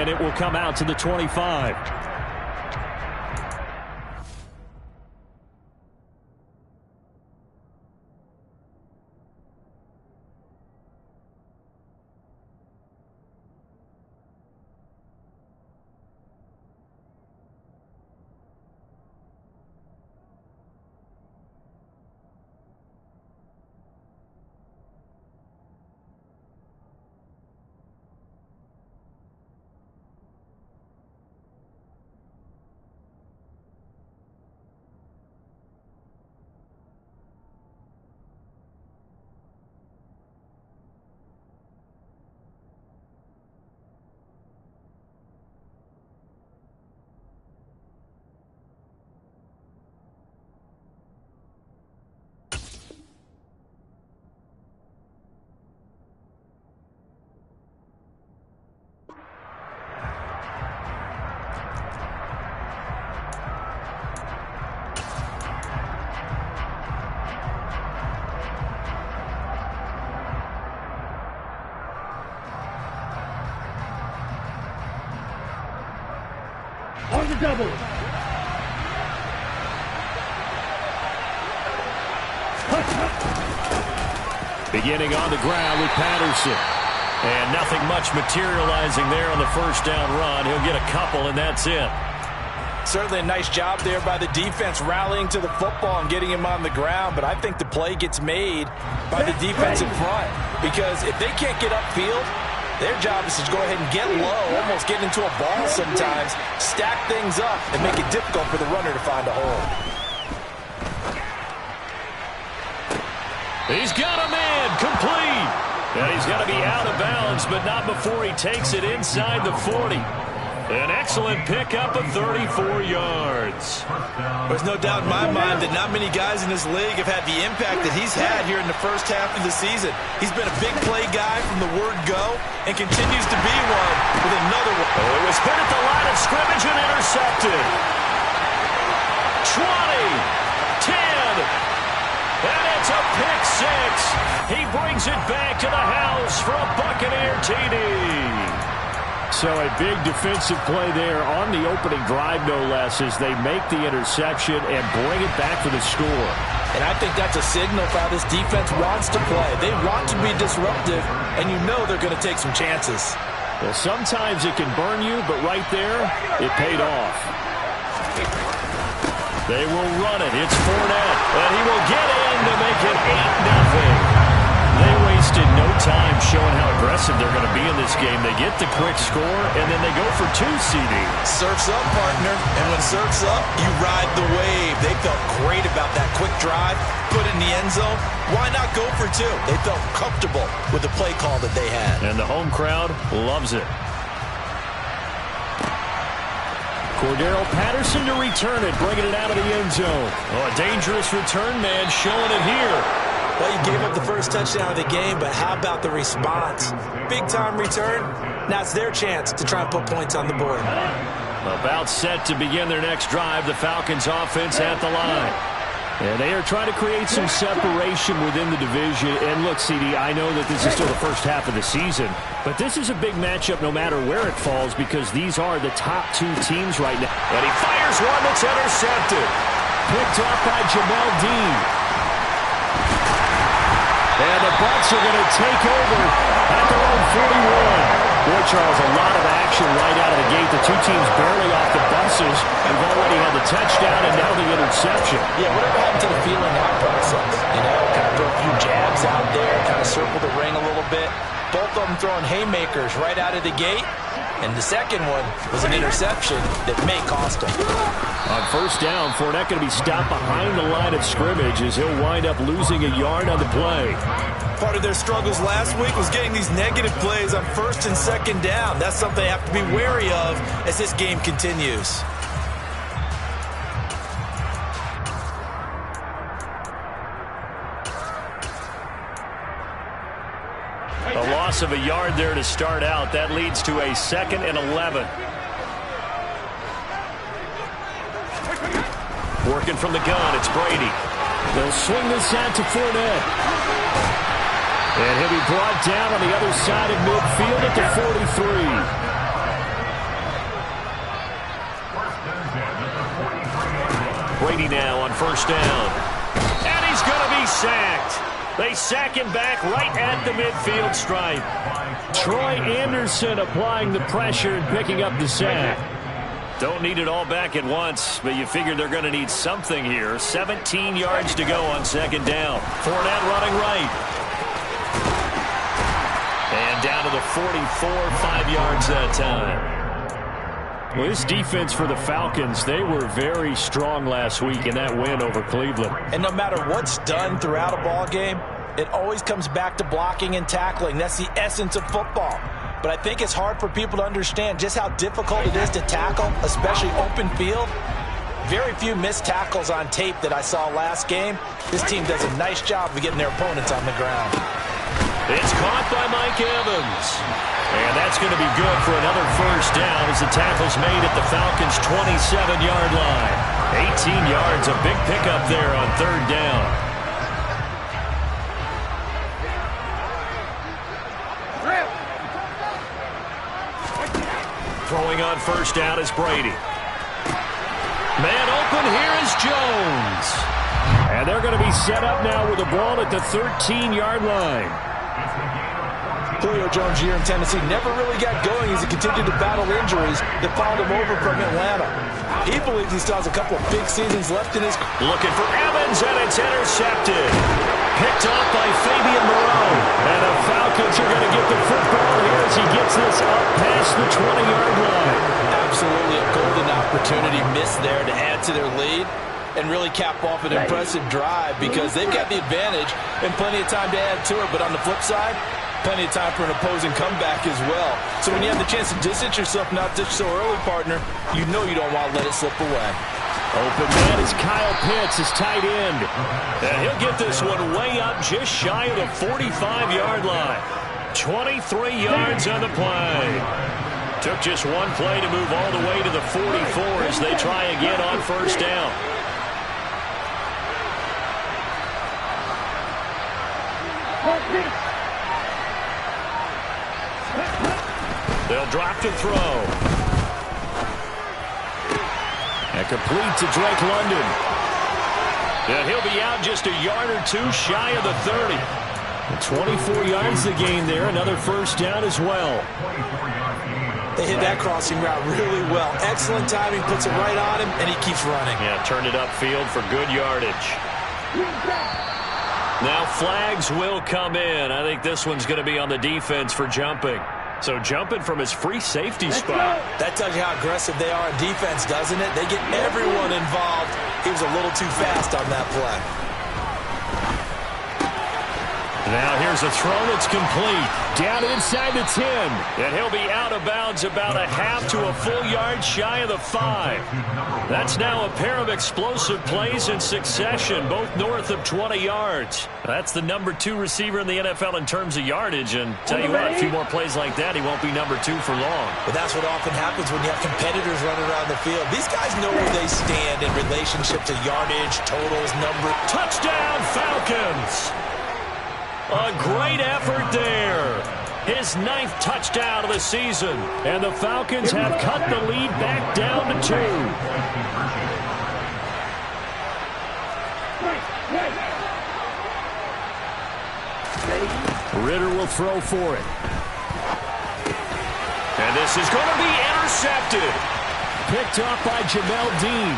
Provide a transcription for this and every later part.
and it will come out to the 25. On the double. Beginning on the ground with Patterson. And nothing much materializing there on the first down run. He'll get a couple, and that's it. Certainly a nice job there by the defense rallying to the football and getting him on the ground. But I think the play gets made by the defense in front. Because if they can't get upfield, their job is to go ahead and get low, almost get into a ball sometimes, stack things up, and make it difficult for the runner to find a hole. He's got a man, complete. And he's got to be out of bounds, but not before he takes it inside the 40. An excellent pickup of 34 yards. There's no doubt in my mind that not many guys in this league have had the impact that he's had here in the first half of the season. He's been a big play guy from the word go and continues to be one with another one. Oh, it was hit at the line of scrimmage and intercepted. 20, 10, and it's a pick six. He brings it back to the house for a Buccaneer TD. So a big defensive play there on the opening drive, no less, as they make the interception and bring it back for the score. And I think that's a signal for how this defense wants to play. They want to be disruptive, and you know they're going to take some chances. Well, sometimes it can burn you, but right there, it paid off. They will run it. It's Fournette, and he will get in to make it 8-0. They wasted no time showing how aggressive they're going to be in this game. They get the quick score, and then they go for 2 CDs. Surf's up, partner. And when surf's up, you ride the wave. They felt great about that quick drive, put it in the end zone. Why not go for 2? They felt comfortable with the play call that they had. And the home crowd loves it. Cordero Patterson to return it, bringing it out of the end zone. Oh, a dangerous return man showing it here. Well, you gave up the first touchdown of the game, but how about the response? Big-time return. Now it's their chance to try and put points on the board. About set to begin their next drive, the Falcons offense at the line. And they are trying to create some separation within the division. And look, CD, I know that this is still the first half of the season, but this is a big matchup no matter where it falls because these are the top 2 teams right now. And he fires one that's intercepted. Picked off by Jamel Dean. And the Bucs are going to take over at their own 41. Boy, Charles, a lot of action right out of the gate. The 2 teams barely off the buses. They've already had the touchdown and now the interception. Yeah, whatever happened to the feeling out process? You know, kind of throw a few jabs out there, kind of circle the ring a little bit. Both of them throwing haymakers right out of the gate. And the second one was an interception that may cost him. On first down, Fournette going to be stopped behind the line of scrimmage as he'll wind up losing a yard on the play. Part of their struggles last week was getting these negative plays on first and second down. That's something they have to be wary of as this game continues. A loss of a yard there to start out. That leads to a 2nd and 11. Working from the gun, it's Brady. They'll swing this out to Fournette. And he'll be brought down on the other side of midfield at the 43. Brady now on first down. And he's going to be sacked. They sack him back right at the midfield stripe. Troy Anderson applying the pressure and picking up the sack. Don't need it all back at once, but you figure they're going to need something here. 17 yards to go on second down. Fournette running right. And down to the 44, 5 yards that time. Well, this defense for the Falcons, they were very strong last week in that win over Cleveland. And no matter what's done throughout a ball game, it always comes back to blocking and tackling. That's the essence of football. But I think it's hard for people to understand just how difficult it is to tackle, especially open field. Very few missed tackles on tape that I saw last game. This team does a nice job of getting their opponents on the ground. It's caught by Mike Evans. And that's going to be good for another first down as the tackle's made at the Falcons' 27-yard line. 18 yards, a big pickup there on third down. Throwing on first down is Brady. Man open, here is Jones. And they're going to be set up now with the ball at the 13-yard line. Julio Jones' year in Tennessee never really got going as he continued to battle injuries that followed him over from Atlanta. He believes he still has a couple of big seasons left in his... Looking for Evans, and it's intercepted. Picked off by Fabian Moreau. And the Falcons are going to get the football here as he gets this up past the 20-yard line. Absolutely a golden opportunity missed there to add to their lead and really cap off an impressive drive because they've got the advantage and plenty of time to add to it. But on the flip side, plenty of time for an opposing comeback as well. So when you have the chance to distance yourself, not ditch so early, partner, you know you don't want to let it slip away. Open man is Kyle Pitts, his tight end. And he'll get this one way up just shy of the 45-yard line. 23 yards on the play. Took just one play to move all the way to the 44 as they try again on first down. They'll drop to throw. And complete to Drake London. And he'll be out just a yard or two shy of the 30. And 24 yards the gain there. Another first down as well. They hit that crossing route really well. Excellent timing, puts it right on him, and he keeps running. Yeah, turned it upfield for good yardage. Now flags will come in. I think this one's going to be on the defense for jumping. So jumping from his free safety spot. That tells you how aggressive they are in defense, doesn't it? They get everyone involved. He was a little too fast on that play. Now here's a throw that's complete. Down inside the 10. And he'll be out of bounds about a half to a full yard shy of the 5. That's now a pair of explosive plays in succession, both north of 20 yards. That's the number 2 receiver in the NFL in terms of yardage. And tell you what, a few more plays like that, he won't be number 2 for long. But that's what often happens when you have competitors running around the field. These guys know where they stand in relationship to yardage, totals, number. Touchdown, Falcons! A great effort there. His 9th touchdown of the season. And the Falcons have cut the lead back down to 2. Ritter will throw for it. And this is going to be intercepted. Picked off by Jamel Dean.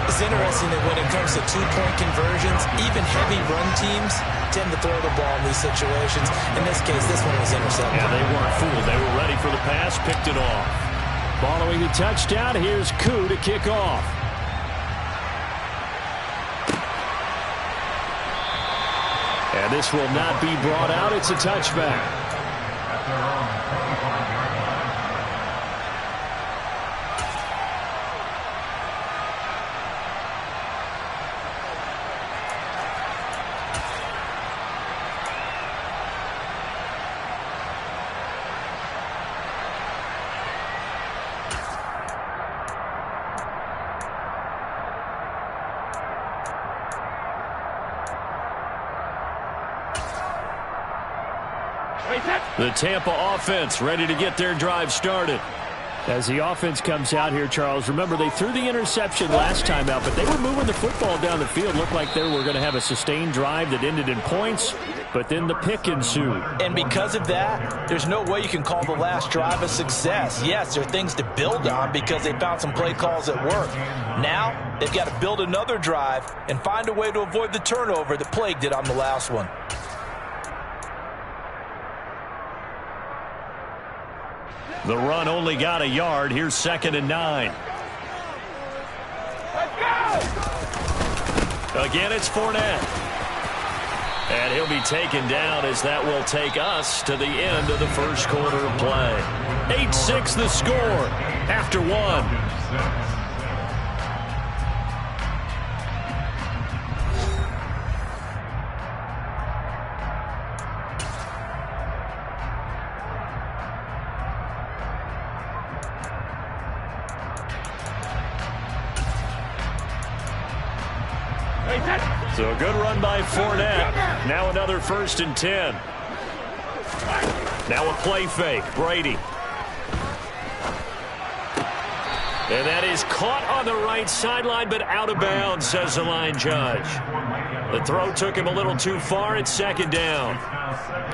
It's interesting that when it comes to two-point conversions, even heavy run teams tend to throw the ball in these situations. In this case, this one was intercepted. Yeah, they weren't fooled. They were ready for the pass, picked it off. Following the touchdown, here's Koo to kick off. And this will not be brought out. It's a touchback. The Tampa offense ready to get their drive started. As the offense comes out here, Charles, remember they threw the interception last time out, but they were moving the football down the field. Looked like they were going to have a sustained drive that ended in points, but then the pick ensued. And because of that, there's no way you can call the last drive a success. Yes, there are things to build on because they found some play calls that work. Now, they've got to build another drive and find a way to avoid the turnover that plagued it on the last one. The run only got a yard. Here's 2nd and 9. Again, it's Fournette. And he'll be taken down as that will take us to the end of the first quarter of play. 8-6 the score after one. So a good run by Fournette. Now another 1st and 10. Now a play fake. Brady. And that is caught on the right sideline, but out of bounds, says the line judge. The throw took him a little too far. It's 2nd down.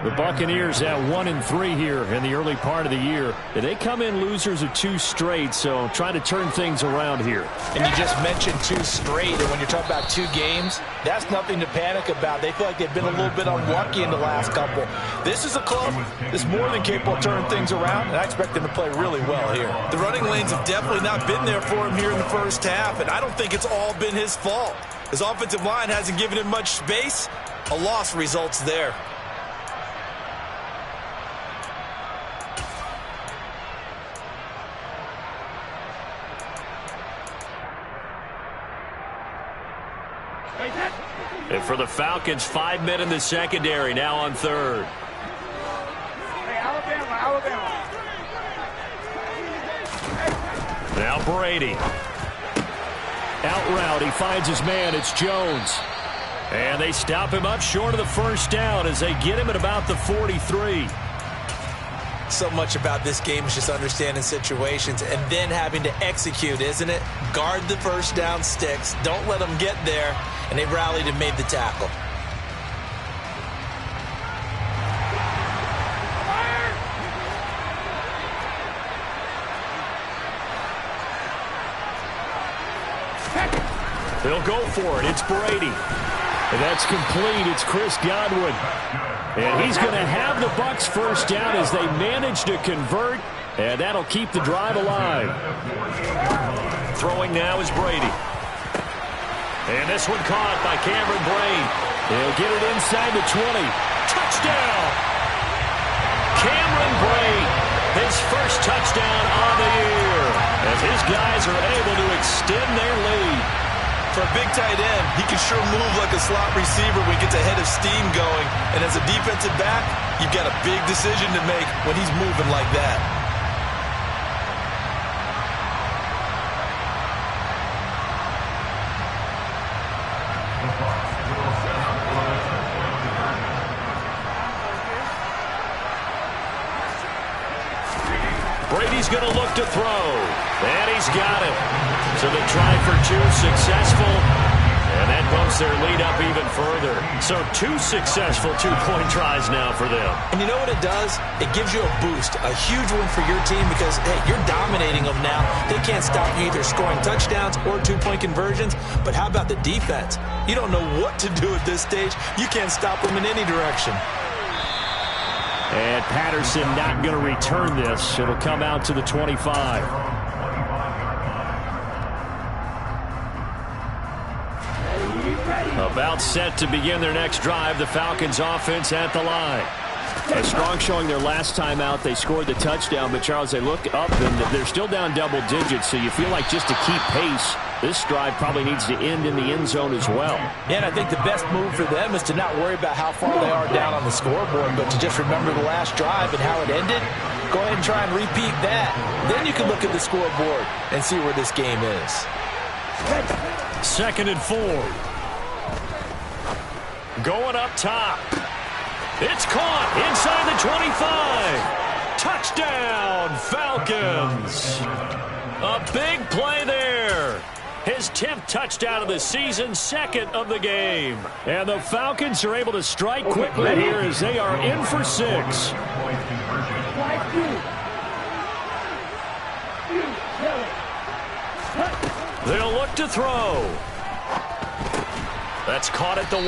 The Buccaneers at 1-3 here in the early part of the year. They come in losers of 2 straight, so trying to turn things around here. And you just mentioned 2 straight, and when you're talking about 2 games, that's nothing to panic about. They feel like they've been a little bit unlucky in the last couple. This is a club that's more than capable of turning things around, and I expect them to play really well here. The running lanes have definitely not been there for him here in the first half, and I don't think it's all been his fault. His offensive line hasn't given him much space. A loss results there. And for the Falcons, 5 men in the secondary, now on 3rd. Hey, Alabama. Now Brady. Out route, he finds his man, it's Jones. And they stop him up short of the 1st down as they get him at about the 43. So much about this game is just understanding situations and then having to execute, isn't it? Guard the 1st down sticks. Don't let them get there. And they rallied and made the tackle. They'll go for it. It's Brady. And that's complete. It's Chris Godwin. And he's going to have the Bucs 1st down as they manage to convert. And that'll keep the drive alive. Throwing now is Brady. And this one caught by Cameron Braid. He'll get it inside the 20. Touchdown! Cameron Braid, his 1st touchdown on the year, as his guys are able to extend their lead. For a big tight end, he can sure move like a slot receiver when he gets a head of steam going. And as a defensive back, you've got a big decision to make when he's moving like that. Brady's going to look to throw. And he's got it. So the try for 2 successful. And that bumps their lead up even further. So 2 successful 2-point tries now for them. And you know what it does? It gives you a boost, a huge one for your team because, hey, you're dominating them now. They can't stop you either scoring touchdowns or 2-point conversions. But how about the defense? You don't know what to do at this stage. You can't stop them in any direction. And Patterson not going to return this. It'll come out to the 25. About set to begin their next drive. The Falcons offense at the line. A strong showing their last time out. They scored the touchdown, but Charles, they look up and they're still down double digits, so you feel like just to keep pace, this drive probably needs to end in the end zone as well. Yeah, and I think the best move for them is to not worry about how far they are down on the scoreboard, but to just remember the last drive and how it ended. Go ahead and try and repeat that. Then you can look at the scoreboard and see where this game is. 2nd and 4. Going up top. It's caught inside the 25. Touchdown, Falcons! A big play there. His 10th touchdown of the season, second of the game. And the Falcons are able to strike quickly here as they are in for 6. They'll look to throw. That's caught at the 1.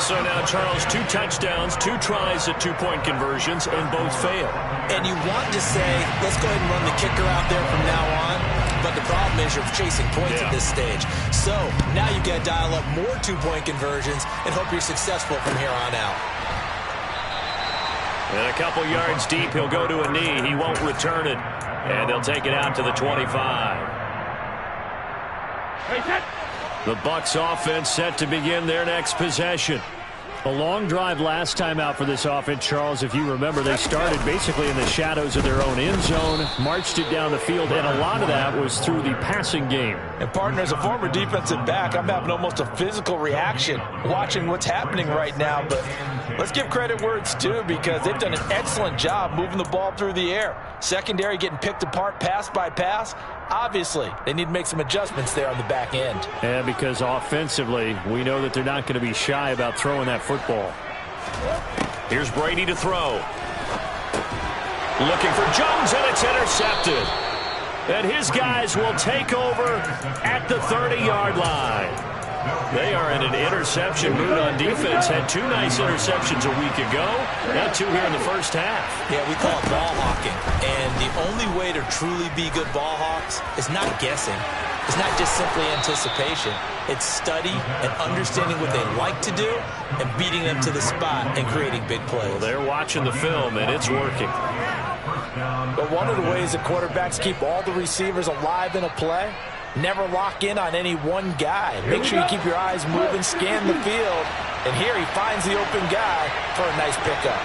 So now, Charles, 2 touchdowns, 2 tries at 2-point conversions, and both fail. And you want to say, let's go ahead and run the kicker out there from now on. But the problem is you're chasing points at this stage. So now you've got to dial up more 2-point conversions and hope you're successful from here on out. And a couple yards deep, he'll go to a knee. He won't return it. And they'll take it out to the 25. The Bucs offense set to begin their next possession. A long drive last time out for this offense, Charles. If you remember, they started basically in the shadows of their own end zone, marched it down the field, and a lot of that was through the passing game. And, partner, as a former defensive back, I'm having almost a physical reaction watching what's happening right now. But let's give credit where it's due, because they've done an excellent job moving the ball through the air. Secondary getting picked apart pass by pass. Obviously, they need to make some adjustments there on the back end. And because offensively, we know that they're not going to be shy about throwing that football. Here's Brady to throw. Looking for Jones, and it's intercepted. And his guys will take over at the 30-yard line. They are in an interception mood on defense. Had 2 nice interceptions a week ago. Now 2 here in the first half. Yeah, we call it ball hawking. And the only way to truly be good ball hawks is not guessing. It's not just simply anticipation. It's study and understanding what they like to do and beating them to the spot and creating big plays. Well, they're watching the film, and it's working. But one of the ways that quarterbacks keep all the receivers alive in a play, never lock in on any one guy. Make sure you keep your eyes moving, scan the field. And here he finds the open guy for a nice pickup.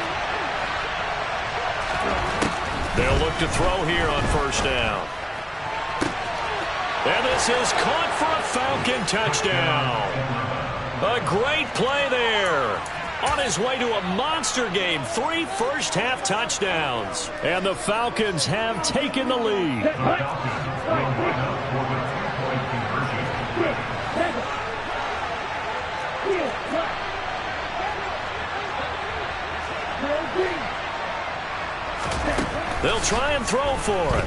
They'll look to throw here on first down. And this is caught for a Falcon touchdown. A great play there. On his way to a monster game, 3 first-half touchdowns. And the Falcons have taken the lead. They'll try and throw for it.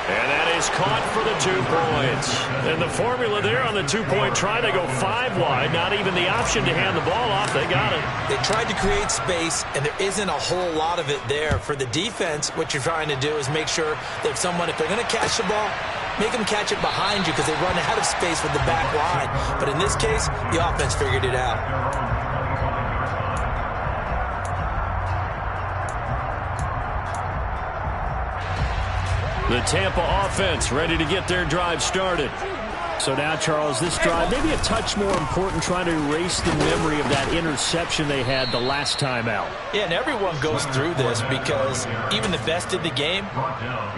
And that is caught for the 2 points. And the formula there on the 2-point try, they go 5 wide. Not even the option to hand the ball off. They got it. They tried to create space, and there isn't a whole lot of it there. For the defense, what you're trying to do is make sure that if they're going to catch the ball, make them catch it behind you because they run out of space with the back line. But in this case, the offense figured it out. The Tampa offense ready to get their drive started. So now, Charles, this drive maybe a touch more important, trying to erase the memory of that interception they had the last time out. Yeah, and everyone goes through this because even the best in the game,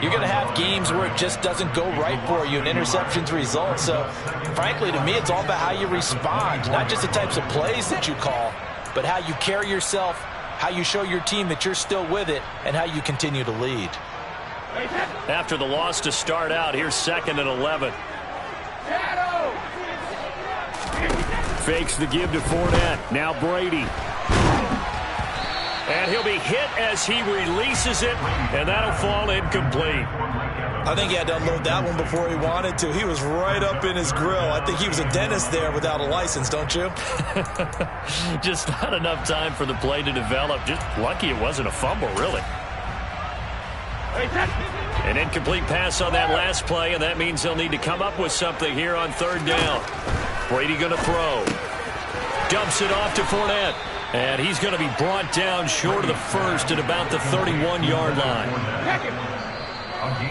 you're going to have games where it just doesn't go right for you and interceptions result. So, frankly, to me, it's all about how you respond, not just the types of plays that you call, but how you carry yourself, how you show your team that you're still with it, and how you continue to lead. After the loss to start out, here's 2nd and 11. Fakes the give to Fournette. Now Brady. And he'll be hit as he releases it, and that'll fall incomplete. I think he had to unload that one before he wanted to. He was right up in his grill. I think he was a dentist there without a license, don't you? Just not enough time for the play to develop. Just lucky it wasn't a fumble, really. An incomplete pass on that last play, and that means they'll need to come up with something here on 3rd down. Brady going to throw. Dumps it off to Fournette. And he's going to be brought down short of the first at about the 31-yard line.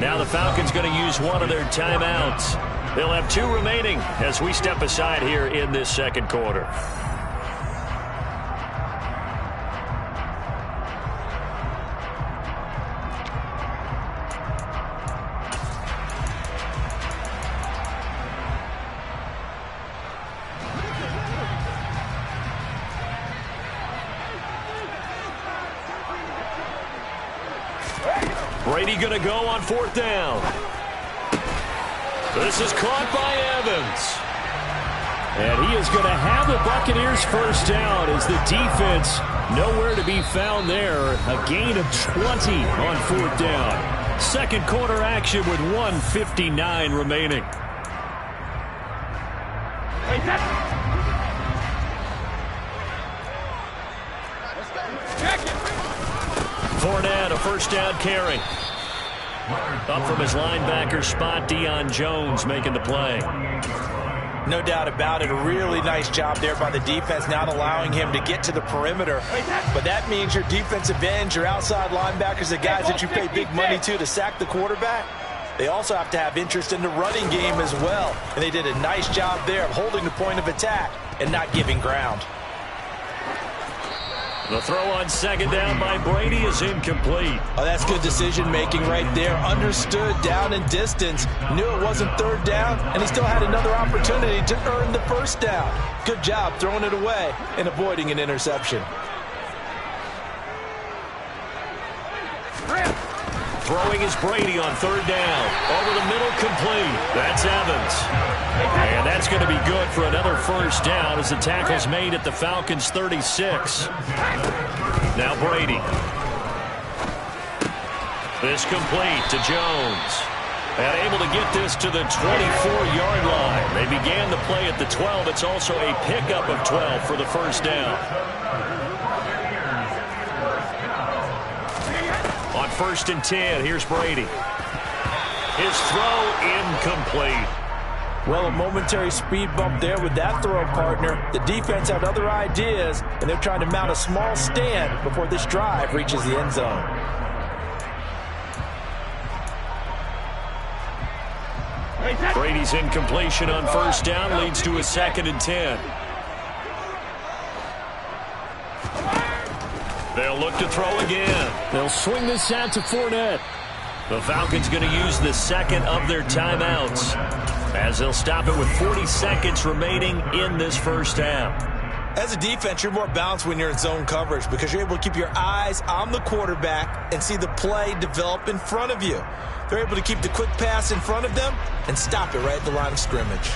Now the Falcons going to use one of their timeouts. They'll have 2 remaining as we step aside here in this 2nd quarter. Brady going to go on 4th down. This is caught by Evans. And he is going to have the Buccaneers first down as the defense nowhere to be found there. A gain of 20 on 4th down. Second quarter action with 1:59 remaining. Fournette, a first down carry. Up from his linebacker spot, Deion Jones making the play. No doubt about it. A really nice job there by the defense, not allowing him to get to the perimeter. But that means your defensive ends, your outside linebackers, the guys that you pay big money to sack the quarterback, they also have to have interest in the running game as well. And they did a nice job there of holding the point of attack and not giving ground. The throw on 2nd down by Brady is incomplete. Oh, that's good decision-making right there. Understood down and distance. Knew it wasn't 3rd down, and he still had another opportunity to earn the 1st down. Good job throwing it away and avoiding an interception. Throwing is Brady on 3rd down. Over the middle, complete. That's Evans. And that's going to be good for another first down as the tackle's made at the Falcons' 36. Now Brady. This complete to Jones. And able to get this to the 24-yard line. They began the play at the 12. It's also a pickup of 12 for the first down. On 1st and 10, here's Brady. His throw incomplete. Well, a momentary speed bump there with that throw, partner. The defense had other ideas, and they're trying to mount a small stand before this drive reaches the end zone. Brady's incompletion on 1st down leads to a 2nd and 10. They'll look to throw again. They'll swing this out to Fournette. The Falcons going to use the 2nd of their timeouts as they'll stop it with 40 seconds remaining in this first half. As a defense, you're more balanced when you're in zone coverage because you're able to keep your eyes on the quarterback and see the play develop in front of you. They're able to keep the quick pass in front of them and stop it right at the line of scrimmage.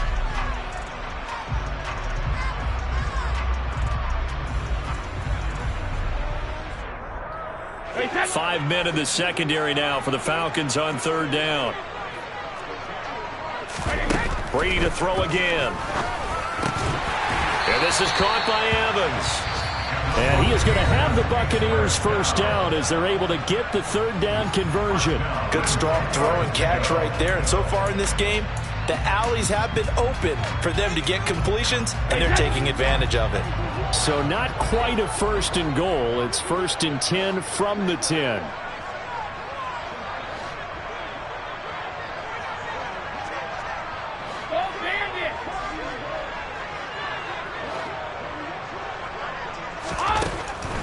Five men in the secondary now for the Falcons on 3rd down. Brady to throw again. And this is caught by Evans. And he is going to have the Buccaneers first down as they're able to get the 3rd down conversion. Good strong throw and catch right there. And so far in this game, the alleys have been open for them to get completions, and they're taking advantage of it. So not quite a 1st and goal. It's 1st and 10 from the 10.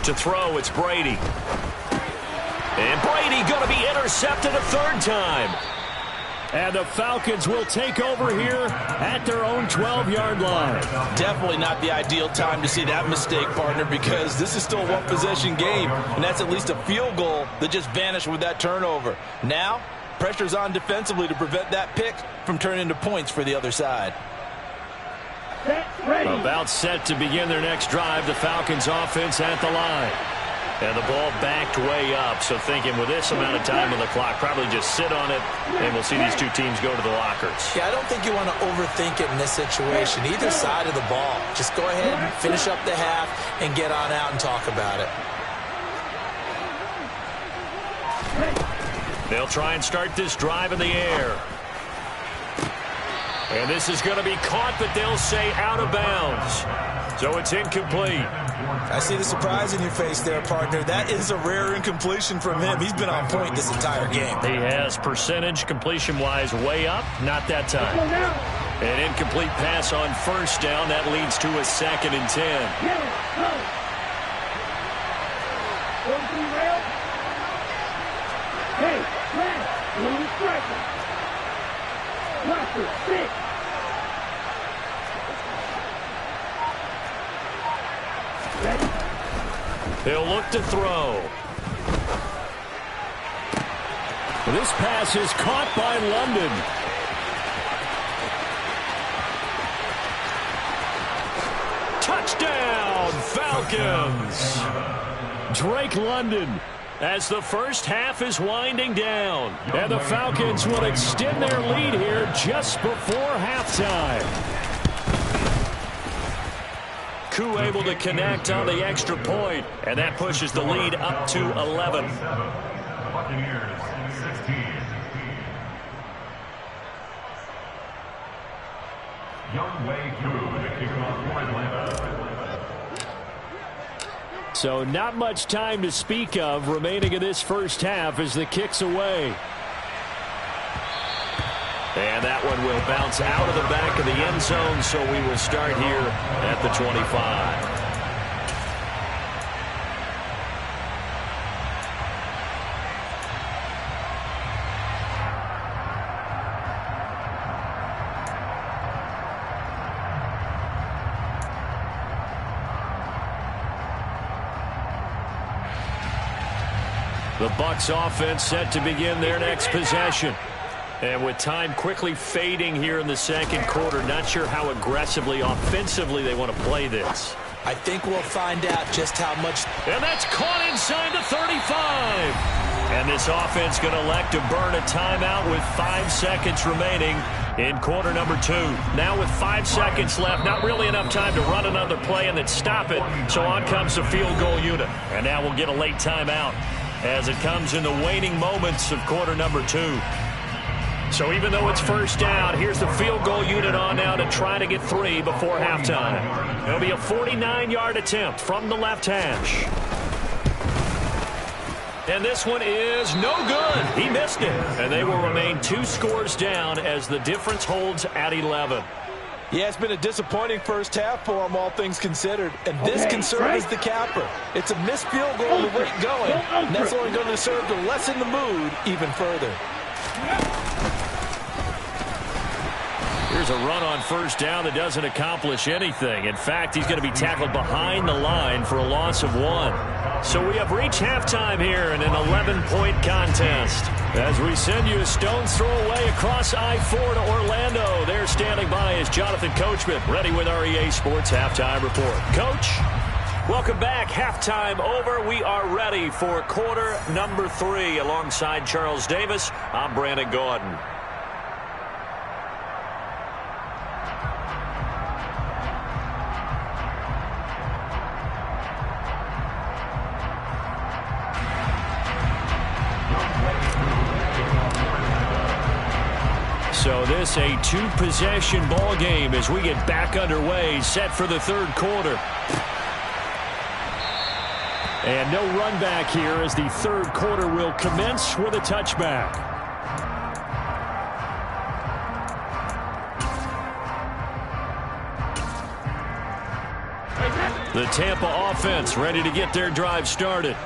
To throw, it's Brady. And Brady going to be intercepted a 3rd time. And the Falcons will take over here at their own 12-yard line. Definitely not the ideal time to see that mistake, partner, because this is still a one-possession game, and that's at least a field goal that just vanished with that turnover. Now, pressure's on defensively to prevent that pick from turning into points for the other side. About set to begin their next drive, the Falcons offense at the line. And the ball backed way up, so thinking with this amount of time on the clock, probably just sit on it, and we'll see these two teams go to the lockers. Yeah, I don't think you want to overthink it in this situation. Either side of the ball. Just go ahead and finish up the half and get on out and talk about it. They'll try and start this drive in the air. And this is going to be caught, but they'll say out of bounds. So it's incomplete. I see the surprise in your face there, partner. That is a rare incompletion from him. He's been on point this entire game. He has percentage completion-wise way up. Not that time. An incomplete pass on 1st down. That leads to a 2nd and 10. He'll look to throw. This pass is caught by London. Touchdown, Falcons! Drake London, as the first half is winding down. And the Falcons will extend their lead here just before halftime. Koo able to connect on the extra point, and that pushes the lead up to 11. Buccaneers 16. Young Wei Koo to kick off for Atlanta. So not much time to speak of remaining in this first half as the kick's away. And that one will bounce out of the back of the end zone, so we will start here at the 25. The Bucs offense set to begin their next possession. And with time quickly fading here in the second quarter, not sure how aggressively, offensively they want to play this. I think we'll find out just how much. And that's caught inside the 35. And this offense going to elect to burn a timeout with 5 seconds remaining in quarter number 2. Now with 5 seconds left, not really enough time to run another play and then stop it. So on comes the field goal unit. And now we'll get a late timeout as it comes in the waning moments of quarter number 2. So even though it's first down, here's the field goal unit on now to try to get 3 before halftime. It'll be a 49-yard attempt from the left hash. And this one is no good. He missed it. And they will remain 2 scores down as the difference holds at 11. Yeah, it's been a disappointing first half for them, all things considered. And this can serve as the capper. It's a missed field goal to rate going, and that's only going to serve to lessen the mood even further. Here's a run on first down that doesn't accomplish anything. In fact, he's going to be tackled behind the line for a loss of 1. So we have reached halftime here in an 11-point contest. As we send you a stone's throw away across I-4 to Orlando. There standing by is Jonathan Coachman, ready with our EA Sports Halftime Report. Coach, welcome back. Halftime over. We are ready for quarter number 3. Alongside Charles Davis, I'm Brandon Gordon. So this a 2-possession ball game as we get back underway, set for the third quarter. And no run back here as the third quarter will commence with a touchback. The Tampa offense ready to get their drive started.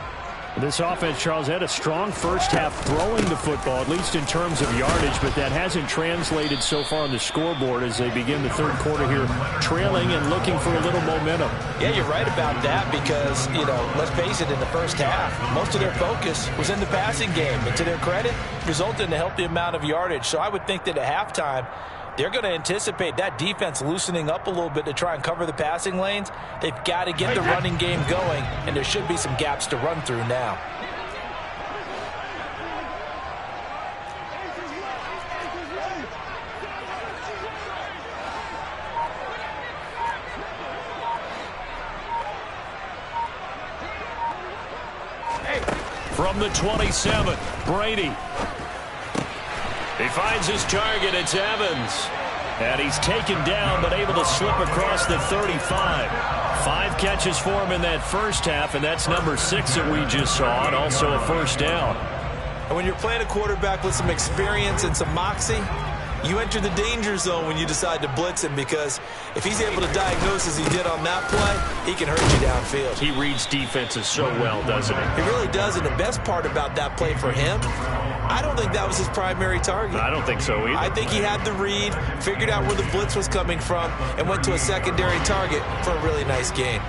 This offense, Charles, had a strong first half throwing the football, at least in terms of yardage, but that hasn't translated so far on the scoreboard as they begin the third quarter here, trailing and looking for a little momentum. Yeah, you're right about that because, let's face it, in the first half, most of their focus was in the passing game. And to their credit, resulted in a healthy amount of yardage. So I would think that at halftime, they're going to anticipate that defense loosening up a little bit to try and cover the passing lanes. They've got to get the running game going, and there should be some gaps to run through now. From the 27, Brady. He finds his target. It's Evans. And he's taken down but able to slip across the 35. 5 catches for him in that first half, and that's number 6 that we just saw, and also a first down. And when you're playing a quarterback with some experience and some moxie, you enter the danger zone when you decide to blitz him, because if he's able to diagnose as he did on that play, he can hurt you downfield. He reads defenses so well, doesn't he? He really does, and the best part about that play for him, I don't think that was his primary target. I don't think so either. I think he had the read, figured out where the blitz was coming from, and went to a secondary target for a really nice gain.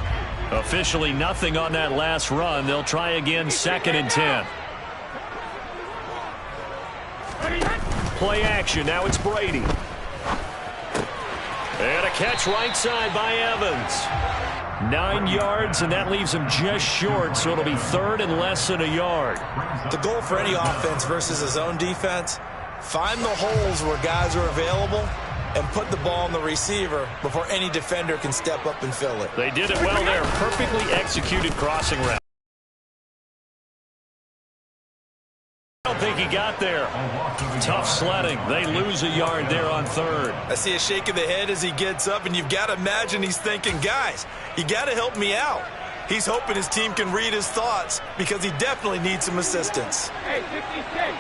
Officially nothing on that last run. They'll try again, 2nd and 10. play action. Now it's Brady. And a catch right side by Evans. 9 yards, and that leaves him just short, so it'll be third and less than a yard. The goal for any offense versus a zone defense, find the holes where guys are available and put the ball on the receiver before any defender can step up and fill it. They did it well there. Perfectly executed crossing route. I don't think he got there. Tough sledding. They lose a yard there on third. I see a shake of the head as he gets up, and you've got to imagine he's thinking, guys, you got to help me out. He's hoping his team can read his thoughts because he definitely needs some assistance. Hey, 56.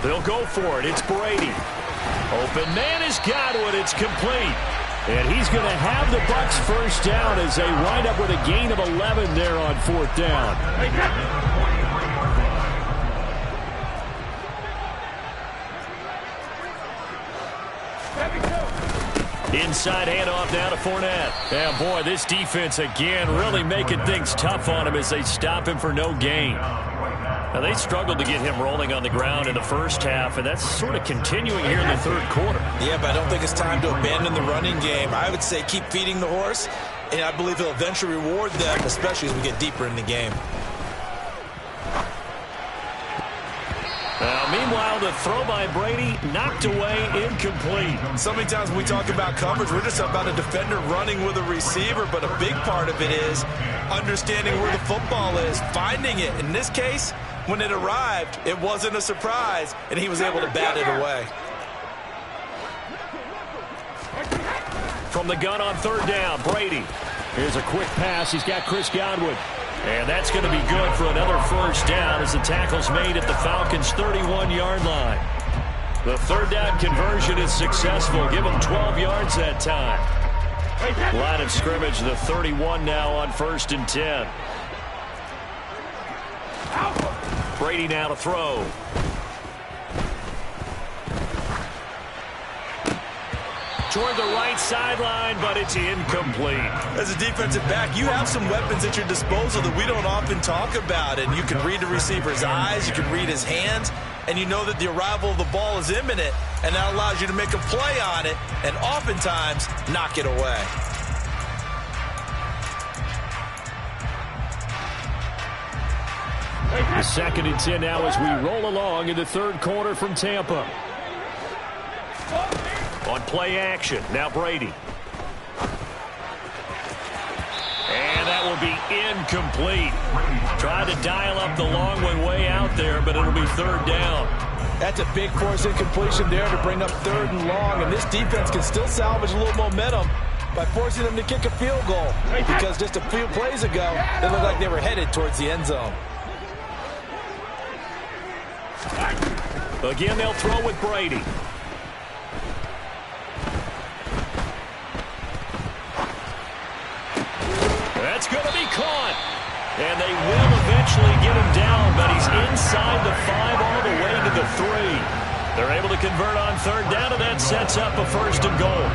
They'll go for it. It's Brady. Open man is Godwin. It's complete. And he's going to have the Bucs first down as they wind up with a gain of 11 there on fourth down. Inside handoff now to Fournette. And boy, this defense again really making things tough on him as they stop him for no gain. Now, they struggled to get him rolling on the ground in the first half, and that's sort of continuing here in the third quarter. Yeah, but I don't think it's time to abandon the running game. I would say keep feeding the horse, and I believe he'll eventually reward them, especially as we get deeper in the game. Meanwhile, the throw by Brady knocked away, incomplete. So many times when we talk about coverage, we're just about a defender running with a receiver, but a big part of it is understanding where the football is, finding it. In this case, when it arrived, it wasn't a surprise, and he was able to bat it away. From the gun on third down, Brady. Here's a quick pass. He's got Chris Godwin. And that's going to be good for another first down as the tackle's made at the Falcons' 31-yard line. The third down conversion is successful. Give them 12 yards that time. Line of scrimmage, the 31 now on 1st and 10. Brady now to throw. Toward the right sideline, but it's incomplete. As a defensive back, you have some weapons at your disposal that we don't often talk about. And you can read the receiver's eyes, you can read his hands, and you know that the arrival of the ball is imminent, and that allows you to make a play on it and oftentimes knock it away. The 2nd and 10 now as we roll along in the third quarter from Tampa. On play action, now Brady. And that will be incomplete. Tried to dial up the long one way out there, but it'll be third down. That's a big force incompletion there to bring up third and long, and this defense can still salvage a little momentum by forcing them to kick a field goal, because just a few plays ago, they looked like they were headed towards the end zone. Again, they'll throw with Brady. That's going to be caught. And they will eventually get him down, but he's inside the 5 all the way to the 3. They're able to convert on third down, and that sets up a 1st and goal.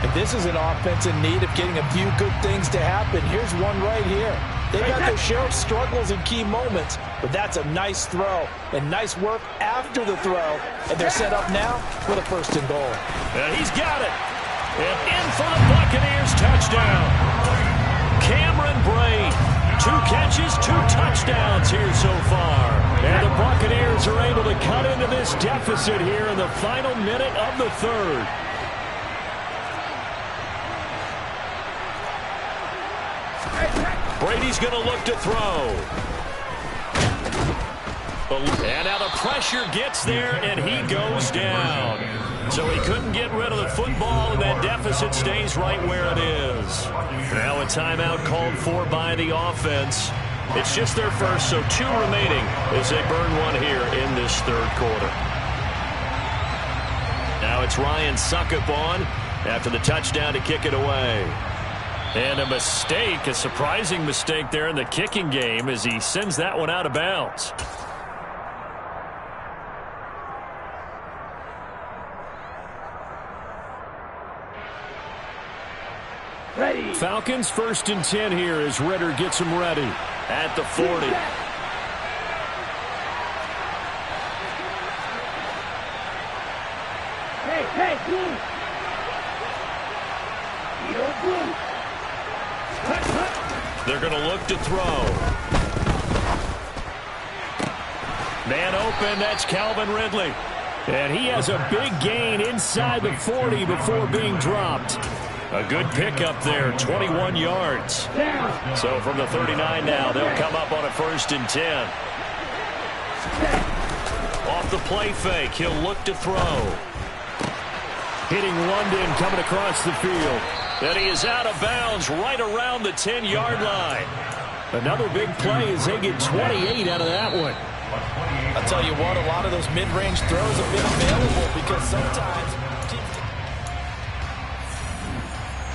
And this is an offense in need of getting a few good things to happen. Here's one right here. They've got their share of struggles in key moments, but that's a nice throw and nice work after the throw. And they're set up now with a 1st and goal. And he's got it. And in for the Buccaneers, touchdown. Cameron Brate, 2 catches, 2 touchdowns here so far. And the Buccaneers are able to cut into this deficit here in the final minute of the third. Brady's going to look to throw. And now the pressure gets there, and he goes down. So he couldn't get rid of the football, and that deficit stays right where it is. Now a timeout called for by the offense. It's just their first, so 2 remaining as they burn one here in this third quarter. Now it's Ryan Suckup on after the touchdown to kick it away. And a mistake, a surprising mistake there in the kicking game as he sends that one out of bounds. Ready. Falcons 1st and 10 here as Ritter gets them ready at the 40. They're going to look to throw. Man open, that's Calvin Ridley. And he has a big gain inside the 40 before being dropped. A good pickup there, 21 yards. So from the 39 now, they'll come up on a 1st and 10. Off the play fake, he'll look to throw. Hitting London coming across the field. And he is out of bounds right around the 10-yard line. Another big play as they get 28 out of that one. I'll tell you what, a lot of those mid-range throws have been available because sometimes teams...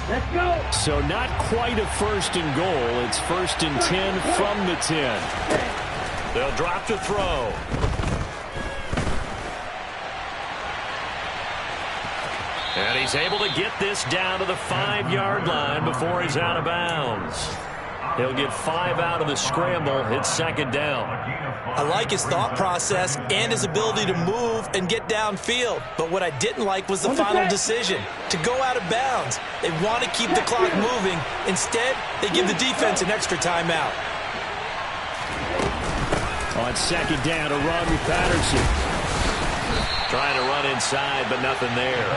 Let's go. So not quite a 1st and goal. It's 1st and 10 from the 10. They'll drop to throw. And he's able to get this down to the 5-yard line before he's out of bounds. He'll get 5 out of the scramble. It's 2nd down. I like his thought process and his ability to move and get downfield. But what I didn't like was the final decision, to go out of bounds. They want to keep the clock moving. Instead, they give the defense an extra timeout. On 2nd down, a run with Patterson. Trying to run inside, but nothing there.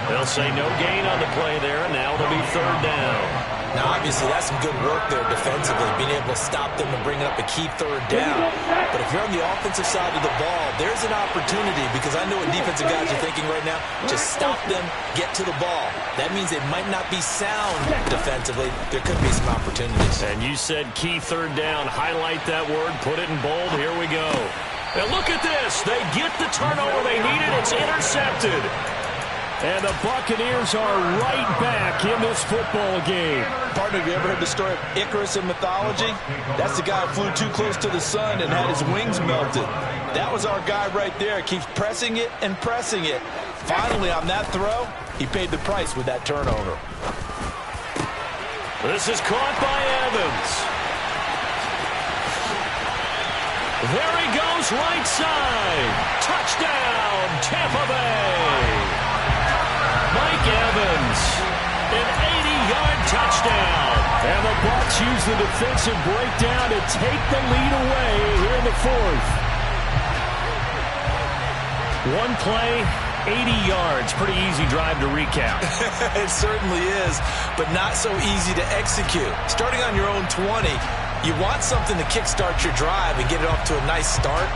They'll say no gain on the play there, and now it'll be 3rd down. Now, obviously, that's some good work there defensively, being able to stop them and bringing up a key 3rd down. But if you're on the offensive side of the ball, there's an opportunity, because I know what defensive guys are thinking right now. Just stop them, get to the ball. That means they might not be sound defensively. There could be some opportunities. And you said key 3rd down. Highlight that word. Put it in bold. Here we go. And look at this. They get the turnover they needed. It's intercepted. And the Buccaneers are right back in this football game. Partner, have you ever heard the story of Icarus in mythology? That's the guy who flew too close to the sun and had his wings melted. That was our guy right there. Keeps pressing it and pressing it. Finally, on that throw, he paid the price with that turnover. This is caught by Evans. There he goes, right side. Touchdown, Tampa Bay. Mike Evans, an 80-yard touchdown. And the Bucs use the defensive breakdown to take the lead away here in the 4th. One play, 80 yards. Pretty easy drive to recap. It certainly is, but not so easy to execute. Starting on your own 20, you want something to kickstart your drive and get it off to a nice start.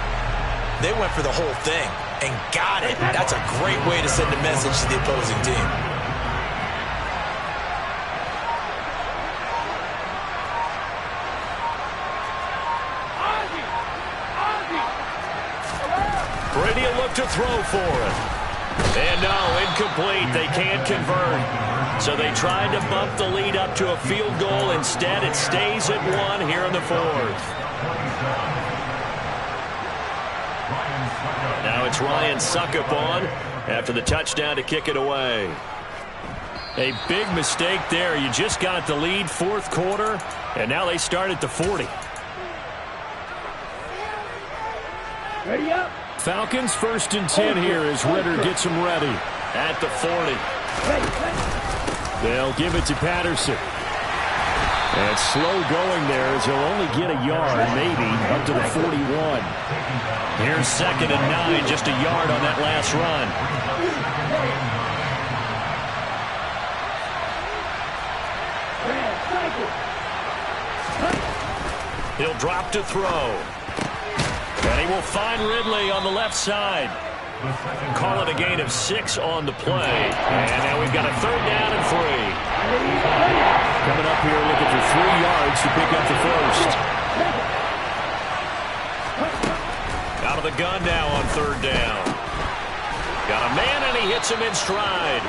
They went for the whole thing and got it. That's a great way to send a message to the opposing team. Brady will look to throw for it. And no, incomplete. They can't convert. So they tried to bump the lead up to a field goal. Instead, it stays at 1 here in the 4th. Now it's Ryan Suckup on after the touchdown to kick it away. A big mistake there. You just got the lead, 4th quarter, and now they start at the 40. Ready up. Falcons 1st and 10 here as Ritter gets them ready at the 40. They'll give it to Patterson. And slow going there as he'll only get a yard, maybe, up to the 41. Here's 2nd and 9, just a yard on that last run. He'll drop to throw. And he will find Ridley on the left side. Call it a gain of 6 on the play. And now we've got a 3rd down and 3. Coming up here looking for 3 yards to pick up the 1st. Out of the gun now on 3rd down. Got a man and he hits him in stride.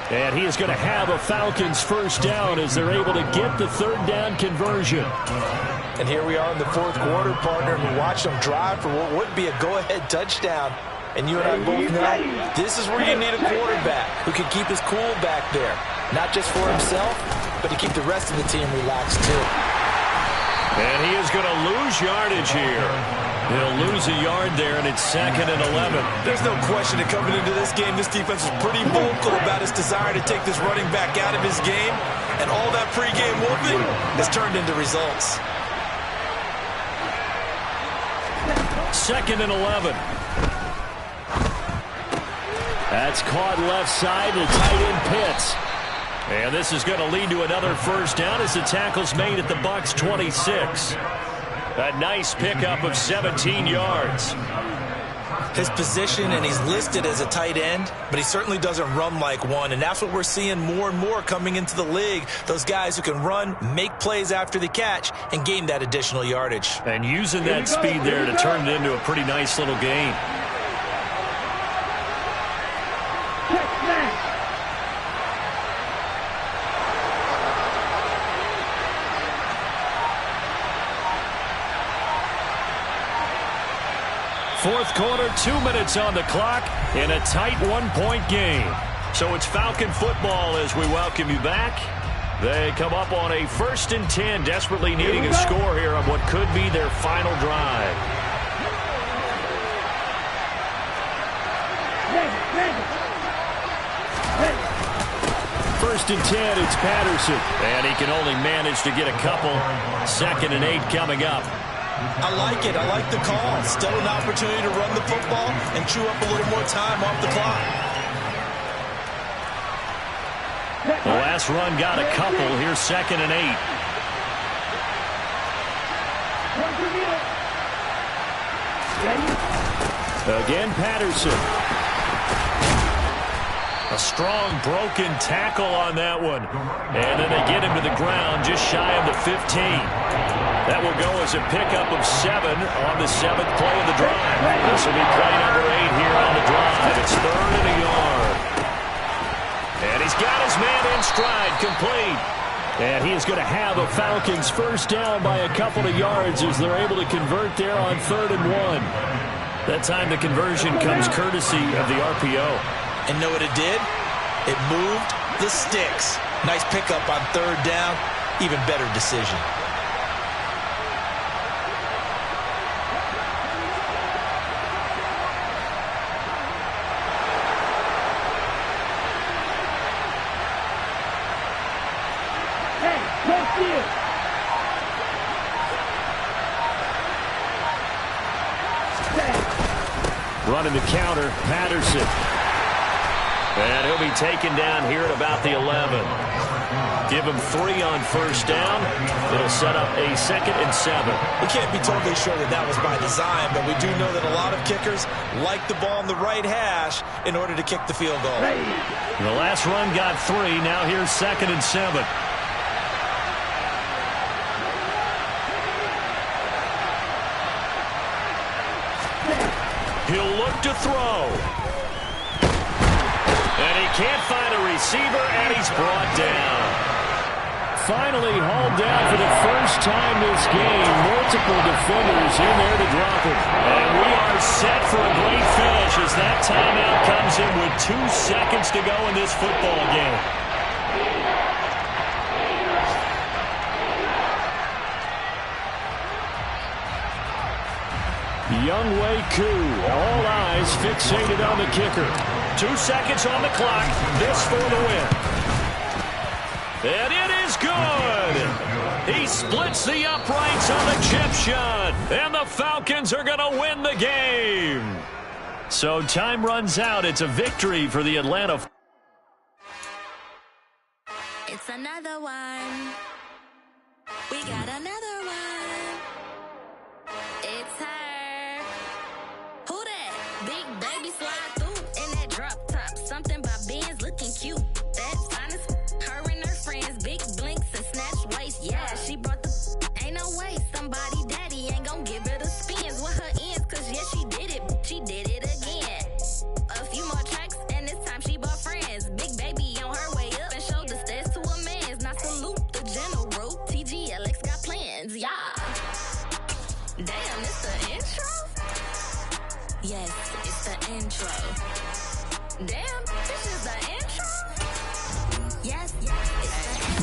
And he is going to have a Falcons 1st down as they're able to get the 3rd down conversion. And here we are in the 4th quarter, partner, and we watched them drive for what would be a go-ahead touchdown. And you and I both know this is where you need a quarterback who can keep his cool back there. Not just for himself, but to keep the rest of the team relaxed too. And he is going to lose yardage here. He'll lose a yard there, and it's 2nd and 11. There's no question that coming into this game, this defense was pretty vocal about its desire to take this running back out of his game, and all that pregame whooping has turned into results. 2nd and 11. That's caught left side to tight end Pitts. And this is going to lead to another first down as the tackle's made at the Bucs 26. A nice pickup of 17 yards. His position, and he's listed as a tight end, but he certainly doesn't run like one, and that's what we're seeing more and more coming into the league. Those guys who can run, make plays after the catch, and gain that additional yardage. And using that speed there to turn it into a pretty nice little gain. Fourth quarter, 2 minutes on the clock in a tight one-point game. So it's Falcon football as we welcome you back. They come up on a 1st and 10, desperately needing a score here on what could be their final drive. First and 10, it's Patterson. And he can only manage to get a couple. 2nd and 8 coming up. I like it. I like the call. Still an opportunity to run the football and chew up a little more time off the clock. The last run got a couple. Here's 2nd and 8. Again, Patterson. A strong broken tackle on that one. And then they get him to the ground just shy of the 15. That will go as a pickup of 7 on the 7th play of the drive. This will be play number 8 here on the drive. It's 3rd and a yard. And he's got his man in stride, complete. And he is going to have a Falcons first down by a couple of yards as they're able to convert there on 3rd and 1. That time the conversion comes courtesy of the RPO. And know what it did? It moved the sticks. Nice pickup on 3rd down. Even better decision. Running the counter, Patterson. And he'll be taken down here at about the 11. Give him 3 on first down. It'll set up a 2nd and 7. We can't be totally sure that that was by design, but we do know that a lot of kickers like the ball on the right hash in order to kick the field goal. The last run got 3. Now here's 2nd and 7. He'll look to throw. And he can't find a receiver, and he's brought down. Finally hauled down for the first time this game. Multiple defenders in there to drop him. And we are set for a great finish as that timeout comes in with 2 seconds to go in this football game. Younghoe Koo, all eyes fixated on the kicker. 2 seconds on the clock. This for the win. And it is good. He splits the uprights on the chip shot. And the Falcons are going to win the game. So time runs out. It's a victory for the Atlanta. It's another one. We got another one. It's her. Who that? Big baby slide through in that drop top. Something about Benz looking cute. That's honest. Her and her friends, big blinks and snatch waist. Yeah, she brought the. Ain't no way somebody daddy ain't gonna give her the spins with her ends. Cause yeah, she did it. She did it again. A few more tracks and this time she bought friends. Big baby on her way up and showed the stairs to a man's. Now salute the general. TGLX got plans. Yeah. Damn, it's the intro? Yes, it's the intro. Damn, this is the intro? Yes, it's the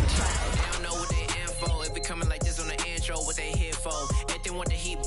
intro. They don't know what they info. If we coming like this on the intro, what they here for? Everything want the heat.